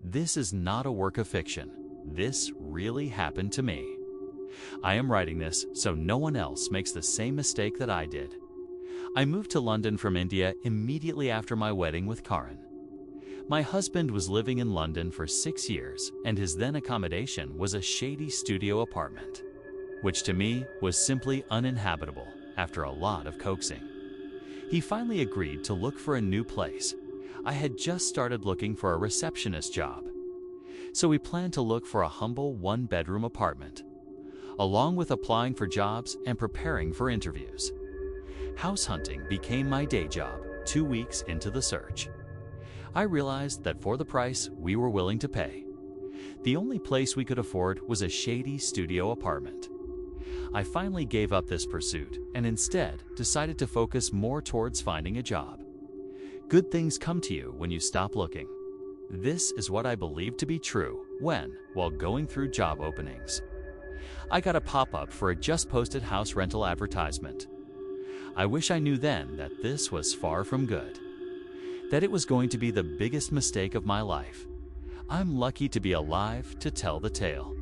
This is not a work of fiction. This really happened to me. I am writing this so no one else makes the same mistake that I did. I moved to London from India immediately after my wedding with Karan. My husband was living in London for 6 years, and his then accommodation was a shady studio apartment, which to me was simply uninhabitable after a lot of coaxing. He finally agreed to look for a new place. I had just started looking for a receptionist job, so we planned to look for a humble one-bedroom apartment, along with applying for jobs and preparing for interviews. House hunting became my day job 2 weeks into the search. I realized that for the price we were willing to pay, the only place we could afford was a shady studio apartment. I finally gave up this pursuit and instead decided to focus more towards finding a job. Good things come to you when you stop looking. This is what I believed to be true when, while going through job openings, I got a pop-up for a just-posted house rental advertisement. I wish I knew then that this was far from good, that it was going to be the biggest mistake of my life. I'm lucky to be alive to tell the tale.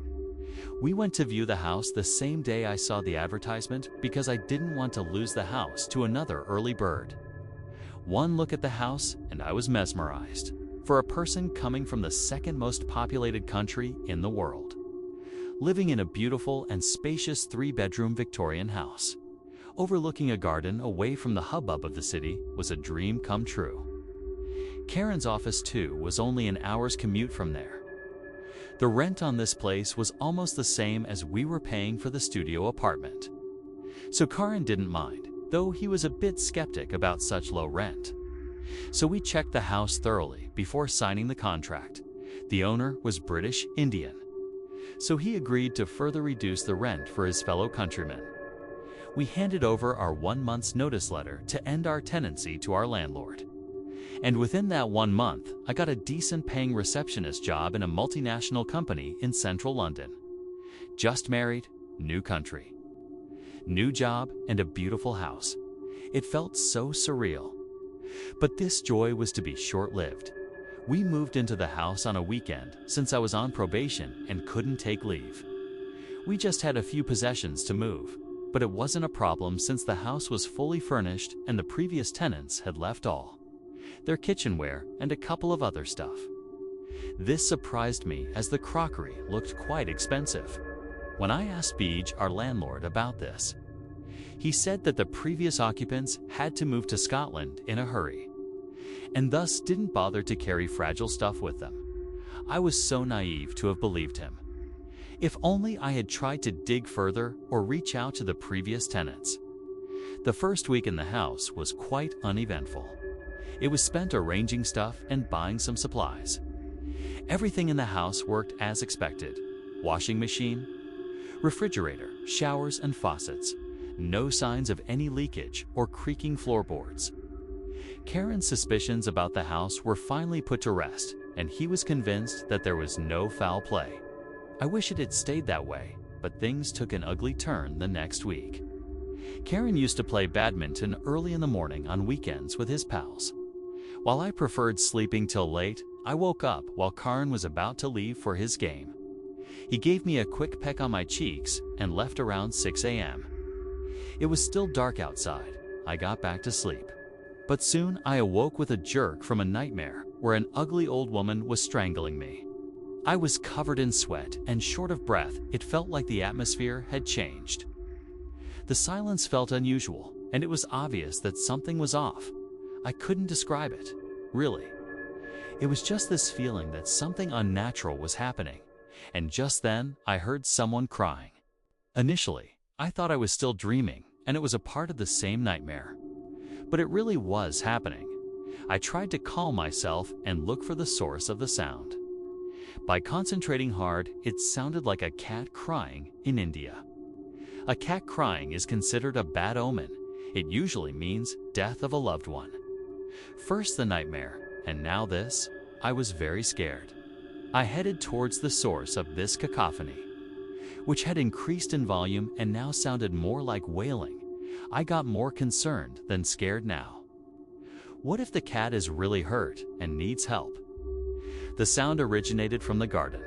We went to view the house the same day I saw the advertisement because I didn't want to lose the house to another early bird. One look at the house and I was mesmerized. For a person coming from the second most populated country in the world, living in a beautiful and spacious 3-bedroom Victorian house, overlooking a garden away from the hubbub of the city was a dream come true. Karen's office too was only an hour's commute from there. The rent on this place was almost the same as we were paying for the studio apartment. So Karen didn't mind, though he was a bit skeptic about such low rent. So we checked the house thoroughly before signing the contract. The owner was British Indian, so he agreed to further reduce the rent for his fellow countrymen. We handed over our 1 month's notice letter to end our tenancy to our landlord. And within that 1 month, I got a decent paying receptionist job in a multinational company in central London. Just married, new country, new job, and a beautiful house. It felt so surreal. But this joy was to be short-lived. We moved into the house on a weekend since I was on probation and couldn't take leave. We just had a few possessions to move, but it wasn't a problem since the house was fully furnished and the previous tenants had left all their kitchenware and a couple of other stuff. This surprised me as the crockery looked quite expensive. When I asked Beej, our landlord, about this, he said that the previous occupants had to move to Scotland in a hurry, and thus didn't bother to carry fragile stuff with them. I was so naive to have believed him. If only I had tried to dig further or reach out to the previous tenants. The first week in the house was quite uneventful. It was spent arranging stuff and buying some supplies. Everything in the house worked as expected. Washing machine, refrigerator, showers and faucets. No signs of any leakage or creaking floorboards. Karen's suspicions about the house were finally put to rest, and he was convinced that there was no foul play. I wish it had stayed that way, but things took an ugly turn the next week. Karen used to play badminton early in the morning on weekends with his pals. While I preferred sleeping till late, I woke up while Karen was about to leave for his game. He gave me a quick peck on my cheeks and left around 6 a.m. It was still dark outside. I got back to sleep. But soon I awoke with a jerk from a nightmare where an ugly old woman was strangling me. I was covered in sweat and short of breath. It felt like the atmosphere had changed. The silence felt unusual, and it was obvious that something was off. I couldn't describe it, really. It was just this feeling that something unnatural was happening, and just then I heard someone crying. Initially, I thought I was still dreaming, and it was a part of the same nightmare. But it really was happening. I tried to calm myself and look for the source of the sound. By concentrating hard, it sounded like a cat crying in India. A cat crying is considered a bad omen. It usually means death of a loved one. First the nightmare, and now this. I was very scared. I headed towards the source of this cacophony, which had increased in volume and now sounded more like wailing. I got more concerned than scared now. What if the cat is really hurt and needs help? The sound originated from the garden.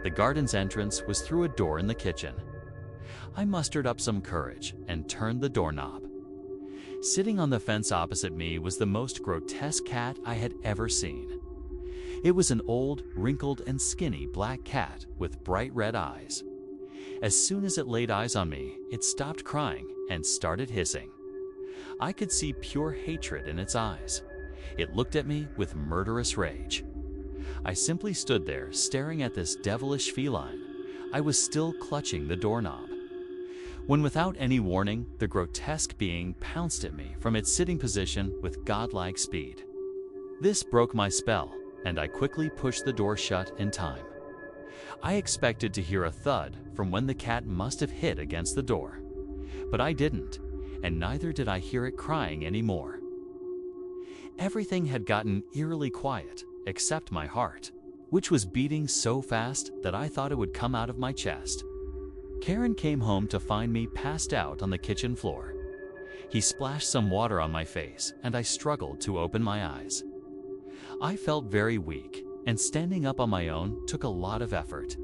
The garden's entrance was through a door in the kitchen. I mustered up some courage and turned the doorknob. Sitting on the fence opposite me was the most grotesque cat I had ever seen. It was an old, wrinkled, and skinny black cat with bright red eyes. As soon as it laid eyes on me, it stopped crying and started hissing. I could see pure hatred in its eyes. It looked at me with murderous rage. I simply stood there staring at this devilish feline. I was still clutching the doorknob, when without any warning, the grotesque being pounced at me from its sitting position with godlike speed. This broke my spell, and I quickly pushed the door shut in time. I expected to hear a thud from when the cat must have hit against the door, but I didn't, and neither did I hear it crying anymore. Everything had gotten eerily quiet, except my heart, which was beating so fast that I thought it would come out of my chest. Karen came home to find me passed out on the kitchen floor. He splashed some water on my face, and I struggled to open my eyes. I felt very weak, and standing up on my own took a lot of effort.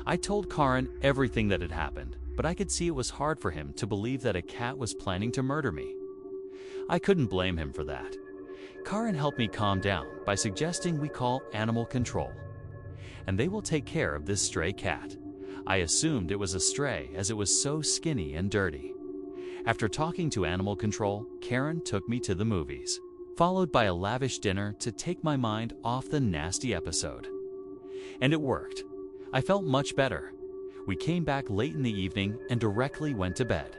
I told Karen everything that had happened, but I could see it was hard for him to believe that a cat was planning to murder me. I couldn't blame him for that. Karen helped me calm down by suggesting we call animal control, and they will take care of this stray cat. I assumed it was a stray as it was so skinny and dirty. After talking to animal control, Karen took me to the movies, followed by a lavish dinner to take my mind off the nasty episode. And it worked. I felt much better. We came back late in the evening and directly went to bed.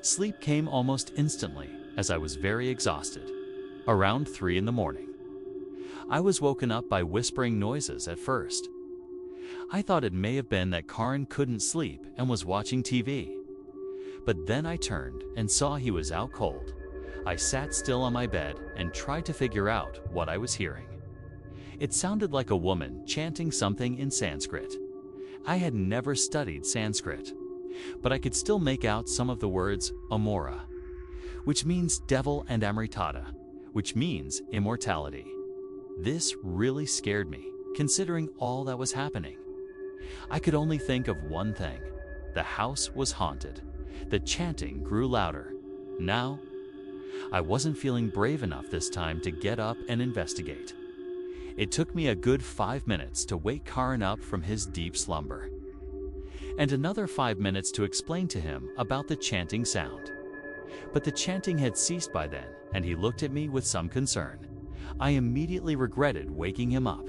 Sleep came almost instantly as I was very exhausted. Around 3 in the morning, I was woken up by whispering noises at first. I thought it may have been that Karen couldn't sleep and was watching TV. But then I turned and saw he was out cold. I sat still on my bed and tried to figure out what I was hearing. It sounded like a woman chanting something in Sanskrit. I had never studied Sanskrit, but I could still make out some of the words Amora, which means devil, and Amritata, which means immortality. This really scared me, considering all that was happening. I could only think of one thing. The house was haunted. The chanting grew louder. Now, I wasn't feeling brave enough this time to get up and investigate. It took me a good 5 minutes to wake Karen up from his deep slumber, and another 5 minutes to explain to him about the chanting sound. But the chanting had ceased by then, and he looked at me with some concern. I immediately regretted waking him up.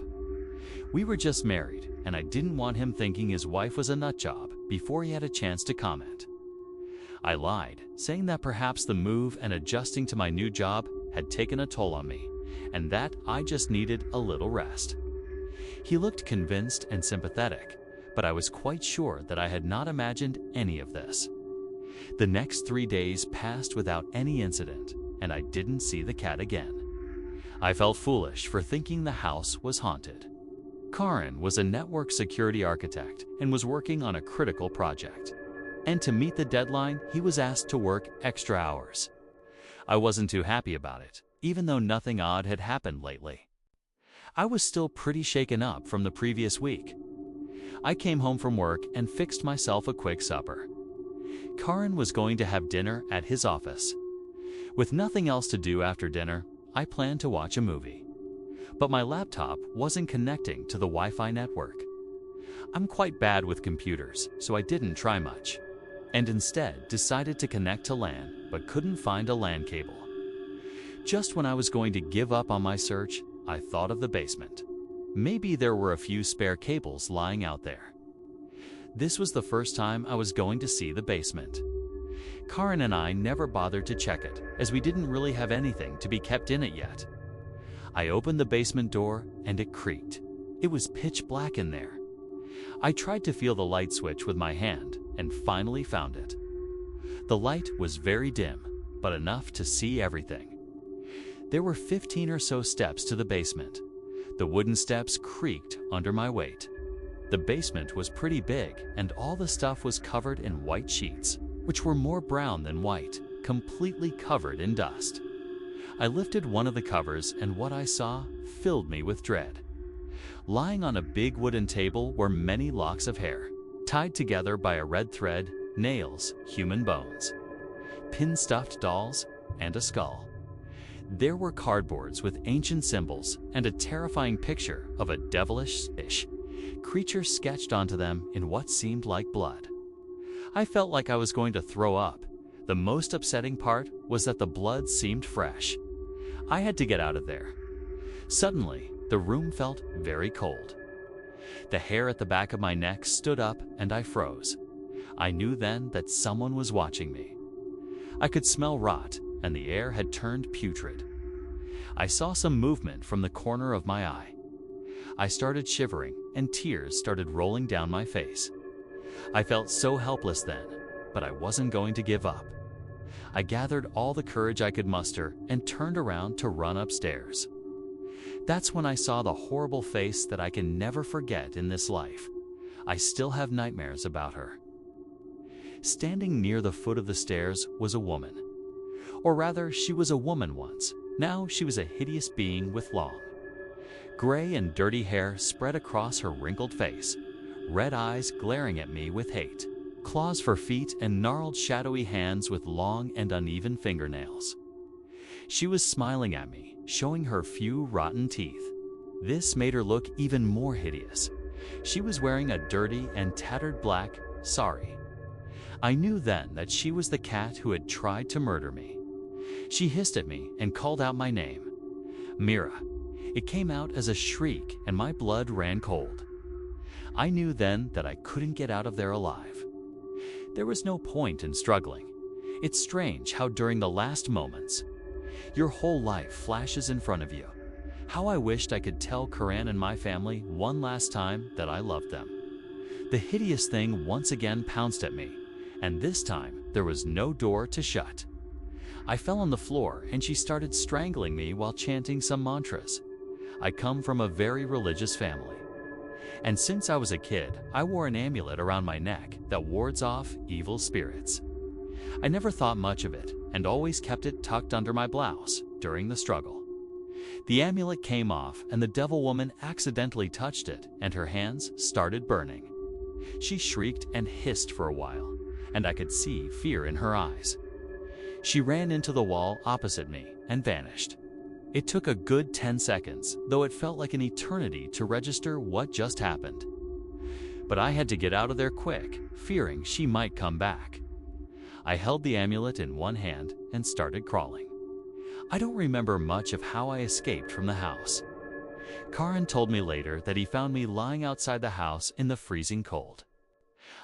We were just married, and I didn't want him thinking his wife was a nutjob before he had a chance to comment. I lied, saying that perhaps the move and adjusting to my new job had taken a toll on me, and that I just needed a little rest. He looked convinced and sympathetic, but I was quite sure that I had not imagined any of this. The next 3 days passed without any incident, and I didn't see the cat again. I felt foolish for thinking the house was haunted. Karen was a network security architect and was working on a critical project. And to meet the deadline, he was asked to work extra hours. I wasn't too happy about it, even though nothing odd had happened lately. I was still pretty shaken up from the previous week. I came home from work and fixed myself a quick supper. Karen was going to have dinner at his office. With nothing else to do after dinner, I planned to watch a movie. But my laptop wasn't connecting to the Wi-Fi network. I'm quite bad with computers, so I didn't try much, and instead decided to connect to LAN, but couldn't find a LAN cable. Just when I was going to give up on my search, I thought of the basement. Maybe there were a few spare cables lying out there. This was the first time I was going to see the basement. Karen and I never bothered to check it, as we didn't really have anything to be kept in it yet. I opened the basement door and it creaked. It was pitch black in there. I tried to feel the light switch with my hand and finally found it. The light was very dim, but enough to see everything. There were 15 or so steps to the basement. The wooden steps creaked under my weight. The basement was pretty big, and all the stuff was covered in white sheets, which were more brown than white, completely covered in dust. I lifted one of the covers, and what I saw filled me with dread. Lying on a big wooden table were many locks of hair, tied together by a red thread, nails, human bones, pin-stuffed dolls, and a skull. There were cardboards with ancient symbols and a terrifying picture of a devilish fish creature sketched onto them in what seemed like blood. I felt like I was going to throw up. The most upsetting part was that the blood seemed fresh. I had to get out of there. Suddenly, the room felt very cold. The hair at the back of my neck stood up and I froze. I knew then that someone was watching me. I could smell rot and the air had turned putrid. I saw some movement from the corner of my eye. I started shivering and tears started rolling down my face. I felt so helpless then, but I wasn't going to give up. I gathered all the courage I could muster and turned around to run upstairs. That's when I saw the horrible face that I can never forget in this life. I still have nightmares about her. Standing near the foot of the stairs was a woman. Or rather, she was a woman once. Now she was a hideous being with long, gray and dirty hair spread across her wrinkled face, red eyes glaring at me with hate, claws for feet and gnarled shadowy hands with long and uneven fingernails. She was smiling at me, showing her few rotten teeth. This made her look even more hideous. She was wearing a dirty and tattered black sari. I knew then that she was the cat who had tried to murder me. She hissed at me and called out my name, Mira. It came out as a shriek and my blood ran cold. I knew then that I couldn't get out of there alive. There was no point in struggling. It's strange how during the last moments, your whole life flashes in front of you. How I wished I could tell Karan and my family one last time that I loved them. The hideous thing once again pounced at me, and this time there was no door to shut. I fell on the floor and she started strangling me while chanting some mantras. I come from a very religious family. And since I was a kid, I wore an amulet around my neck that wards off evil spirits. I never thought much of it and always kept it tucked under my blouse during the struggle. The amulet came off and the devil woman accidentally touched it and her hands started burning. She shrieked and hissed for a while, and I could see fear in her eyes. She ran into the wall opposite me and vanished. It took a good 10 seconds, though it felt like an eternity to register what just happened. But I had to get out of there quick, fearing she might come back. I held the amulet in one hand and started crawling. I don't remember much of how I escaped from the house. Karan told me later that he found me lying outside the house in the freezing cold.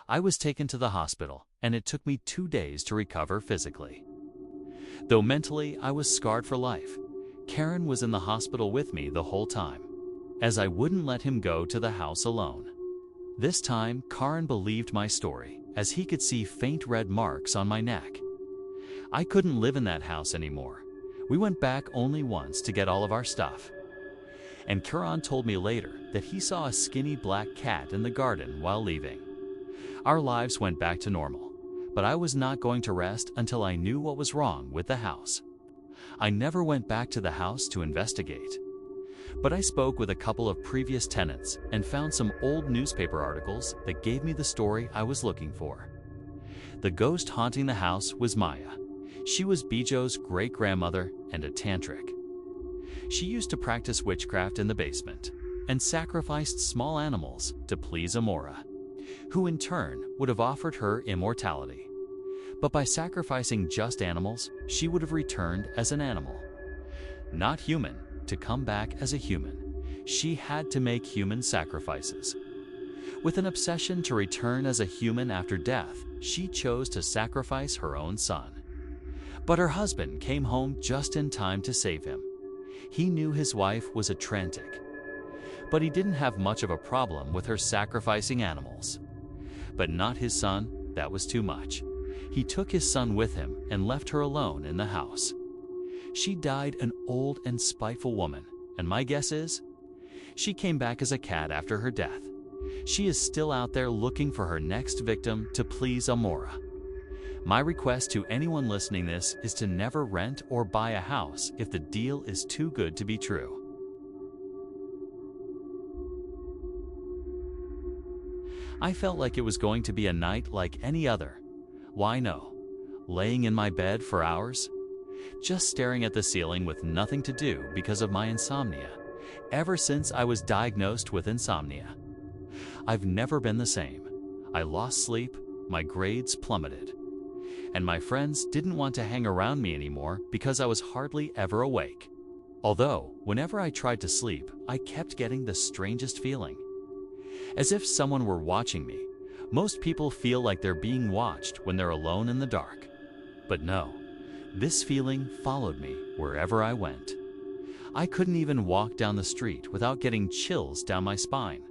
I was taken to the hospital, and it took me 2 days to recover physically. Though mentally I was scarred for life, Karan was in the hospital with me the whole time, as I wouldn't let him go to the house alone. This time, Karan believed my story, as he could see faint red marks on my neck. I couldn't live in that house anymore. We went back only once to get all of our stuff. And Karan told me later that he saw a skinny black cat in the garden while leaving. Our lives went back to normal, but I was not going to rest until I knew what was wrong with the house. I never went back to the house to investigate. But I spoke with a couple of previous tenants and found some old newspaper articles that gave me the story I was looking for. The ghost haunting the house was Maya. She was Bijo's great-grandmother and a tantric. She used to practice witchcraft in the basement and sacrificed small animals to please Amora, who in turn would have offered her immortality. But by sacrificing just animals, she would have returned as an animal. Not human, to come back as a human. She had to make human sacrifices. With an obsession to return as a human after death, she chose to sacrifice her own son. But her husband came home just in time to save him. He knew his wife was a trantic, but he didn't have much of a problem with her sacrificing animals. But not his son, that was too much. He took his son with him and left her alone in the house. She died an old and spiteful woman, and my guess is, she came back as a cat after her death. She is still out there looking for her next victim to please Amora. My request to anyone listening this is to never rent or buy a house if the deal is too good to be true. I felt like it was going to be a night like any other. Why no? Laying in my bed for hours, just staring at the ceiling with nothing to do because of my insomnia. Ever since I was diagnosed with insomnia, I've never been the same. I lost sleep, my grades plummeted, and my friends didn't want to hang around me anymore because I was hardly ever awake. Although, whenever I tried to sleep, I kept getting the strangest feeling, as if someone were watching me. Most people feel like they're being watched when they're alone in the dark. But no, this feeling followed me wherever I went. I couldn't even walk down the street without getting chills down my spine.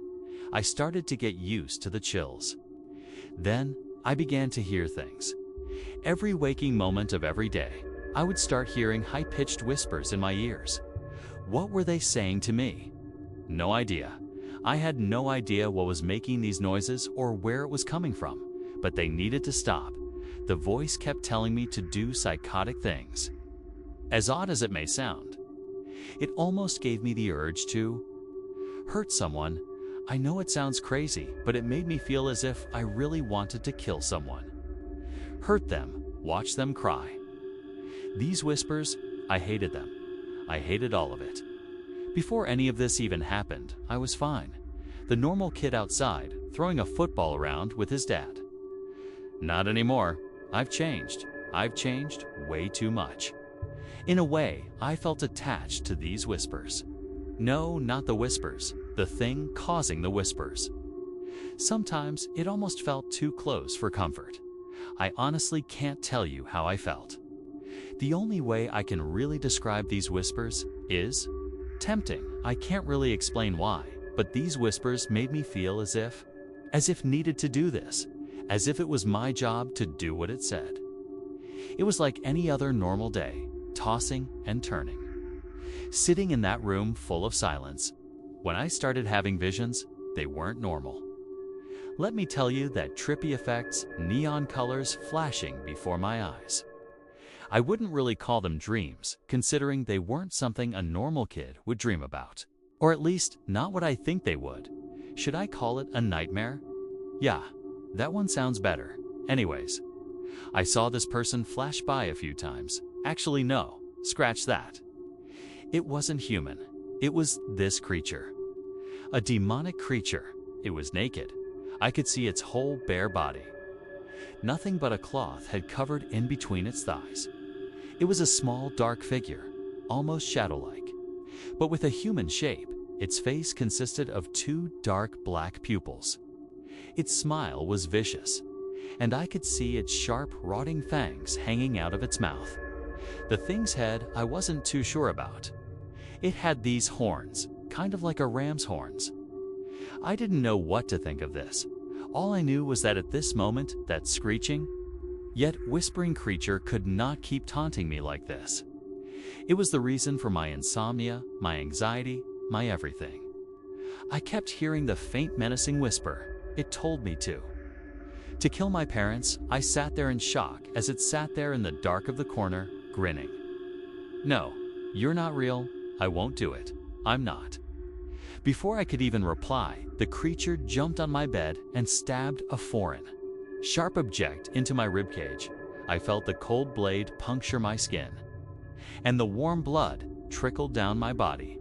I started to get used to the chills. Then I began to hear things. Every waking moment of every day, I would start hearing high-pitched whispers in my ears. What were they saying to me? No idea. I had no idea what was making these noises or where it was coming from, but they needed to stop. The voice kept telling me to do psychotic things. As odd as it may sound, it almost gave me the urge to hurt someone. I know it sounds crazy, but it made me feel as if I really wanted to kill someone. Hurt them, watch them cry. These whispers, I hated them. I hated all of it. Before any of this even happened, I was fine. The normal kid outside, throwing a football around with his dad. Not anymore. I've changed. I've changed way too much. In a way, I felt attached to these whispers. No, not the whispers. The thing causing the whispers. Sometimes it almost felt too close for comfort. I honestly can't tell you how I felt. The only way I can really describe these whispers is tempting. I can't really explain why, but these whispers made me feel as if needed to do this, as if it was my job to do what it said. It was like any other normal day, tossing and turning. Sitting in that room full of silence, when I started having visions, they weren't normal. Let me tell you that trippy effects, neon colors flashing before my eyes. I wouldn't really call them dreams, considering they weren't something a normal kid would dream about. Or at least, not what I think they would. Should I call it a nightmare? Yeah, that one sounds better. Anyways, I saw this person flash by a few times. Actually, no, scratch that. It wasn't human. It was this creature. A demonic creature. It was naked. I could see its whole bare body. Nothing but a cloth had covered in between its thighs. It was a small, dark figure, almost shadow-like, but with a human shape. Its face consisted of two dark black pupils. Its smile was vicious, and I could see its sharp, rotting fangs hanging out of its mouth. The thing's head I wasn't too sure about. It had these horns, kind of like a ram's horns. I didn't know what to think of this. All I knew was that at this moment, that screeching, yet whispering creature could not keep taunting me like this. It was the reason for my insomnia, my anxiety, my everything. I kept hearing the faint menacing whisper. It told me to. To kill my parents, I sat there in shock as it sat there in the dark of the corner, grinning. No, you're not real. I won't do it. I'm not. Before I could even reply, the creature jumped on my bed and stabbed a foreign, sharp object into my ribcage. I felt the cold blade puncture my skin, and the warm blood trickled down my body.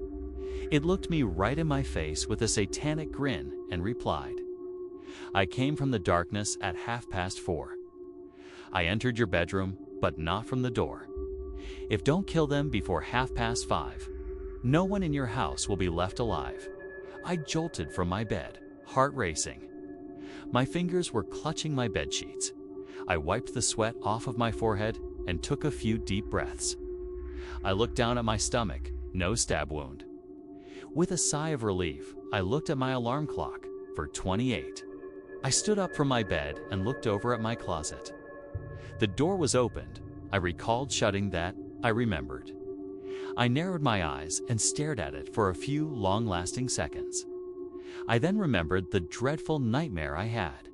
It looked me right in my face with a satanic grin and replied, "I came from the darkness at 4:30. I entered your bedroom, but not from the door. If don't kill them before 5:30, no one in your house will be left alive." I jolted from my bed, heart racing. My fingers were clutching my bed sheets. I wiped the sweat off of my forehead and took a few deep breaths. I looked down at my stomach, no stab wound. With a sigh of relief, I looked at my alarm clock for 28. I stood up from my bed and looked over at my closet. The door was opened. I recalled shutting that. I remembered. I narrowed my eyes and stared at it for a few long-lasting seconds. I then remembered the dreadful nightmare I had.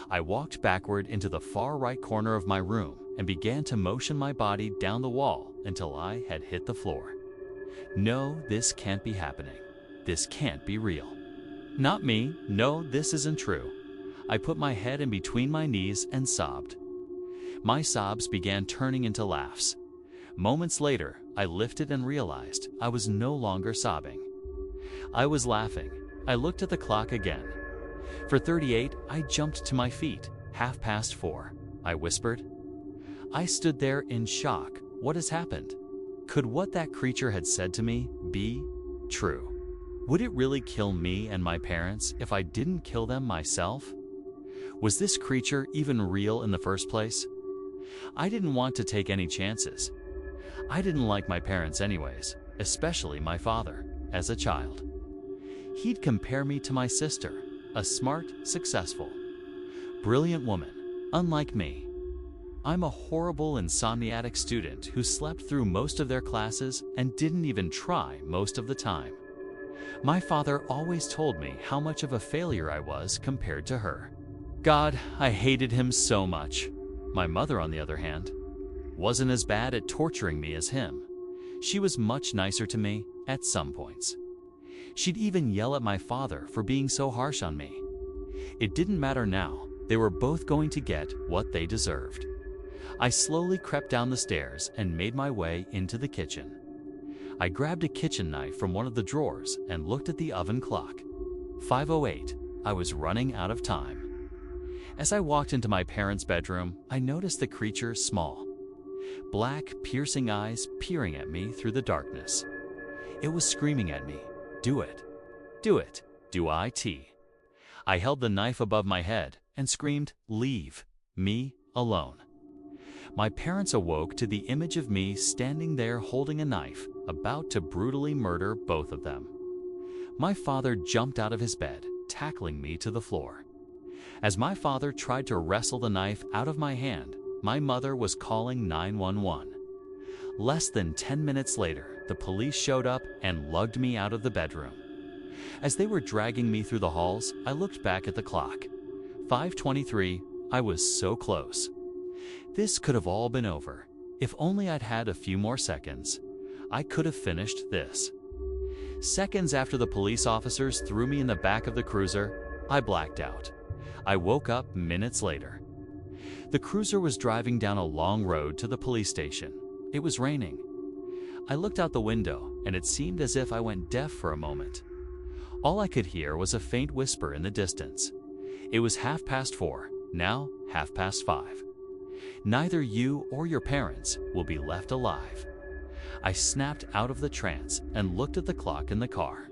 I walked backward into the far right corner of my room and began to motion my body down the wall until I had hit the floor. No, this can't be happening. This can't be real. Not me. No, this isn't true. I put my head in between my knees and sobbed. My sobs began turning into laughs. Moments later, I lifted and realized I was no longer sobbing. I was laughing. I looked at the clock again. For 38, I jumped to my feet. 4:30, I whispered. I stood there in shock. What has happened? Could what that creature had said to me be true? Would it really kill me and my parents if I didn't kill them myself? Was this creature even real in the first place? I didn't want to take any chances. I didn't like my parents anyways, especially my father, as a child. He'd compare me to my sister, a smart, successful, brilliant woman, unlike me. I'm a horrible insomniatic student who slept through most of their classes and didn't even try most of the time. My father always told me how much of a failure I was compared to her. God, I hated him so much. My mother, on the other hand, wasn't as bad at torturing me as him. She was much nicer to me at some points. She'd even yell at my father for being so harsh on me. It didn't matter now. They were both going to get what they deserved. I slowly crept down the stairs and made my way into the kitchen. I grabbed a kitchen knife from one of the drawers and looked at the oven clock. 5:08. I was running out of time. As I walked into my parents' bedroom, I noticed the creature small. Black, piercing eyes peering at me through the darkness. It was screaming at me, "Do it. Do it. Do it." I held the knife above my head and screamed, "Leave me alone." My parents awoke to the image of me standing there holding a knife, about to brutally murder both of them. My father jumped out of his bed, tackling me to the floor. As my father tried to wrestle the knife out of my hand, my mother was calling 911. Less than 10 minutes later, the police showed up and lugged me out of the bedroom. As they were dragging me through the halls, I looked back at the clock. 5:23, I was so close. This could have all been over. If only I'd had a few more seconds, I could have finished this. Seconds after the police officers threw me in the back of the cruiser, I blacked out. I woke up minutes later. The cruiser was driving down a long road to the police station. It was raining. I looked out the window, and it seemed as if I went deaf for a moment. All I could hear was a faint whisper in the distance. It was 4:30, now 5:30. Neither you or your parents will be left alive. I snapped out of the trance and looked at the clock in the car.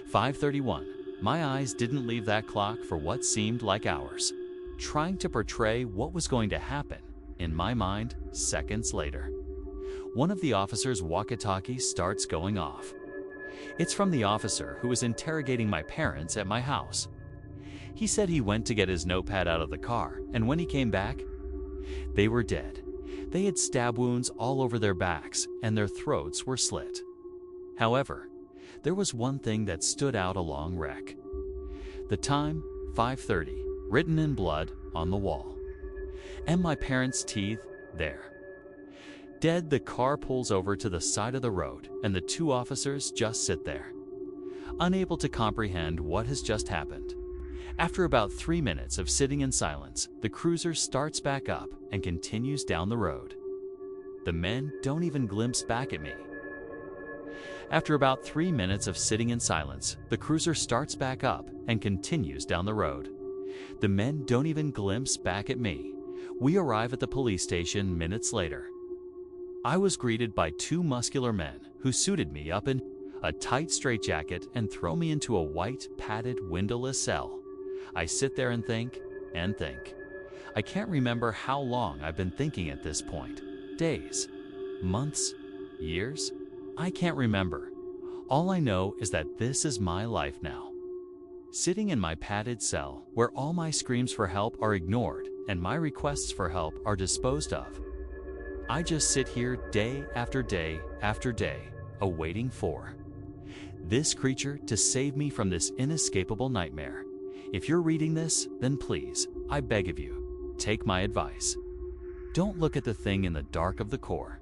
5:31. My eyes didn't leave that clock for what seemed like hours, trying to portray what was going to happen in my mind seconds later. One of the officers' walkie-talkies starts going off. It's from the officer who was interrogating my parents at my house. He said he went to get his notepad out of the car, and when he came back, they were dead. They had stab wounds all over their backs, and their throats were slit. However, there was one thing that stood out along wreck. The time, 5:30, written in blood on the wall. And my parents' teeth there. Dead, the car pulls over to the side of the road, and the two officers just sit there, unable to comprehend what has just happened. After about 3 minutes of sitting in silence, the cruiser starts back up and continues down the road. The men don't even glimpse back at me. After about 3 minutes of sitting in silence, the cruiser starts back up and continues down the road. The men don't even glimpse back at me. We arrive at the police station minutes later. I was greeted by two muscular men who suited me up in a tight straitjacket and throw me into a white, padded, windowless cell. I sit there and think and think. I can't remember how long I've been thinking at this point. Days, months, years? I can't remember. All I know is that this is my life now. Sitting in my padded cell, where all my screams for help are ignored and my requests for help are disposed of. I just sit here day after day after day, awaiting for this creature to save me from this inescapable nightmare. If you're reading this, then please, I beg of you, take my advice. Don't look at the thing in the dark of the core.